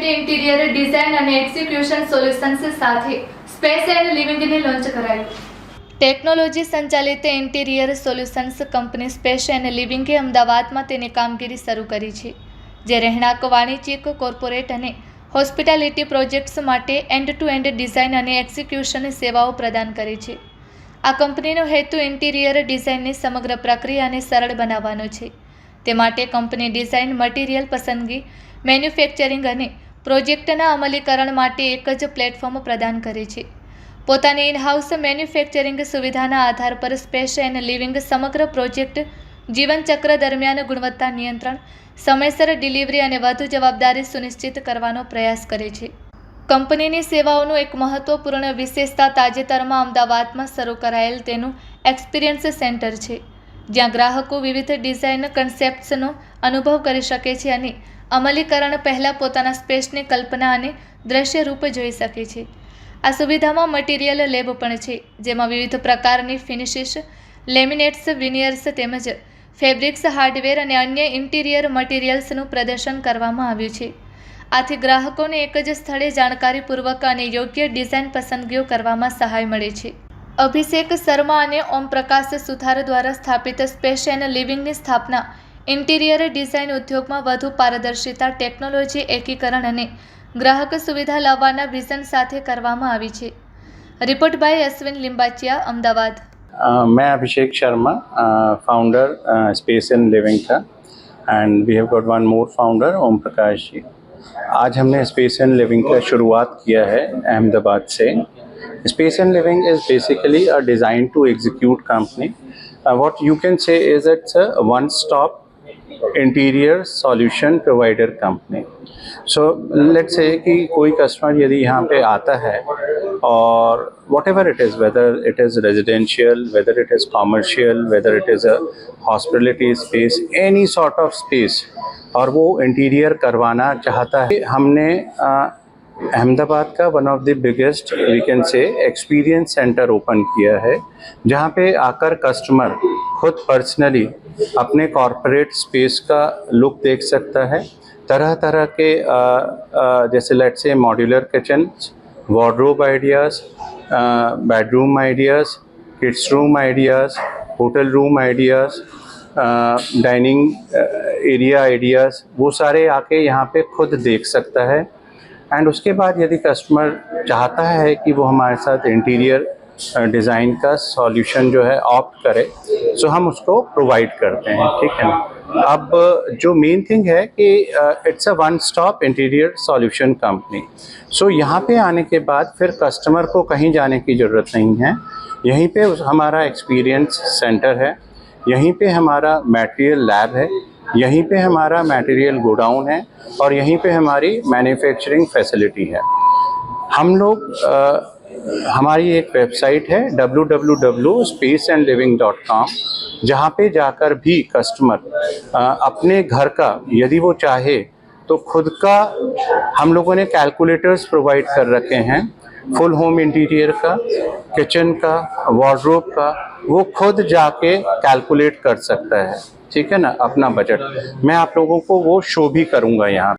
Company interior design અને execution solutions સાથે space and લિવિંગને લોન્ચ કરાયું. ટેકનોલોજી સંચાલિત interior solutions company space and લિવિંગે અમદાવાદમાં તેની કામગીરી શરૂ કરી છે, જે રહેણાંક, વાણિજ્યિક, કોર્પોરેટ અને હોસ્પિટાલિટી પ્રોજેક્ટ્સ માટે એન્ડ ટુ એન્ડ ડિઝાઇન અને એક્ઝિક્યુશન સેવાઓ પ્રદાન કરે છે. આ કંપનીનો હેતુ ઇન્ટિરિયર ડિઝાઇનની સમગ્ર પ્રક્રિયાને સરળ બનાવવાનો છે. તે માટે કંપની ડિઝાઇન, મટીરિયલ પસંદગી, મેન્યુફેક્ચરિંગ અને પ્રોજેક્ટના અમલીકરણ માટે એક જ પ્લેટફોર્મ પ્રદાન કરે છે. પોતાની ઇન-હાઉસ મેન્યુફેક્ચરિંગ સુવિધાના આધાર પર સ્પેસ એન્ડ લિવિંગ સમગ્ર પ્રોજેક્ટ જીવનચક્ર દરમિયાન ગુણવત્તા નિયંત્રણ, સમયસર ડિલિવરી અને વધુ જવાબદારી સુનિશ્ચિત કરવાનો પ્રયાસ કરે છે. કંપનીની સેવાઓનું એક મહત્વપૂર્ણ વિશેષતા તાજેતરમાં અમદાવાદમાં શરૂ કરાયેલ તેનું એક્સપિરિયન્સ સેન્ટર છે, જ્યાં ગ્રાહકો વિવિધ ડિઝાઇન કન્સેપ્ટ્સનો અનુભવ કરી શકે છે અને અમલીકરણ પહેલાં પોતાના સ્પેસની કલ્પના અને દ્રશ્ય રૂપ જોઈ શકે છે. આ સુવિધામાં મટીરિયલ લેબ પણ છે, જેમાં વિવિધ પ્રકારની ફિનિશિસ, લેમિનેટ્સ, વિનિયર્સ તેમજ ફેબ્રિક્સ, હાર્ડવેર અને અન્ય ઇન્ટિરિયર મટીરિયલ્સનું પ્રદર્શન કરવામાં આવ્યું છે. આથી ગ્રાહકોને એક જ સ્થળે જાણકારીપૂર્વક અને યોગ્ય ડિઝાઇન પસંદગીઓ કરવામાં સહાય મળે છે. અભિષેક શર્મા અને ઓમપ્રકાશ સુથાર દ્વારા સ્થાપિત સ્પેસ એન્ડ લિવિંગની સ્થાપના ઇન્ટિરિયર ડિઝાઇન ઉદ્યોગમાં વધુ પારદર્શિતા, ટેકનોલોજી એકીકરણ અને ગ્રાહક સુવિધા લાવવાના વિઝન સાથે કરવામાં આવી છે. Report by Ashwin Limbachiya, Ahmedabad. मैं Abhishek Sharma, founder space and living का, and we have got one more founder Om Prakash ji. आज हमने स्पेस एंड लिविंग का शुरुआत किया है अहमदाबाद से. Space and living is basically a design to execute company. What you can say is it's a one stop interior solution provider company. So let's say कि कोई customer यदि यहाँ पे आता है और whatever it is, whether it is residential, whether it is commercial, whether it is a hospitality space, any sort of space, और वो इंटीरियर करवाना चाहता है, हमने अहमदाबाद का one of the biggest we can say experience centre open किया है, जहाँ पे आकर कस्टमर खुद पर्सनली अपने कॉरपोरेट स्पेस का लुक देख सकता है. तरह तरह के जैसे let's say modular kitchen, wardrobe ideas, bedroom ideas, kids room ideas, hotel room ideas, dining area ideas, वो सारे आके यहाँ पे खुद देख सकता है. एंड उसके बाद यदि कस्टमर चाहता है कि वो हमारे साथ इंटीरियर डिज़ाइन का सॉल्यूशन जो है ऑप्ट करे, सो हम उसको प्रोवाइड करते हैं. ठीक है ना. अब जो मेन थिंग है कि it's a one stop interior solution company. So यहाँ पे आने के बाद फिर कस्टमर को कहीं जाने की ज़रूरत नहीं है. यहीं पे हमारा एक्सपीरियंस सेंटर है, यहीं पे हमारा मटेरियल लैब है, यहीं पे हमारा मटेरियल गोडाउन है और यहीं पे हमारी मैन्युफैक्चरिंग फैसिलिटी है. हम लोग हमारी एक वेबसाइट है www.spaceandliving.com, जहाँ पे जाकर भी कस्टमर अपने घर का यदि वो चाहे तो खुद का हम लोगों ने कैलकुलेटर्स प्रोवाइड कर रखे हैं, फुल होम इंटीरियर का, किचन का, वार्डरोब का, वो खुद जाके कैलकुलेट कर सकता है. ठीक है ना, अपना बजट. मैं आप लोगों को वो शो भी करूँगा यहाँ.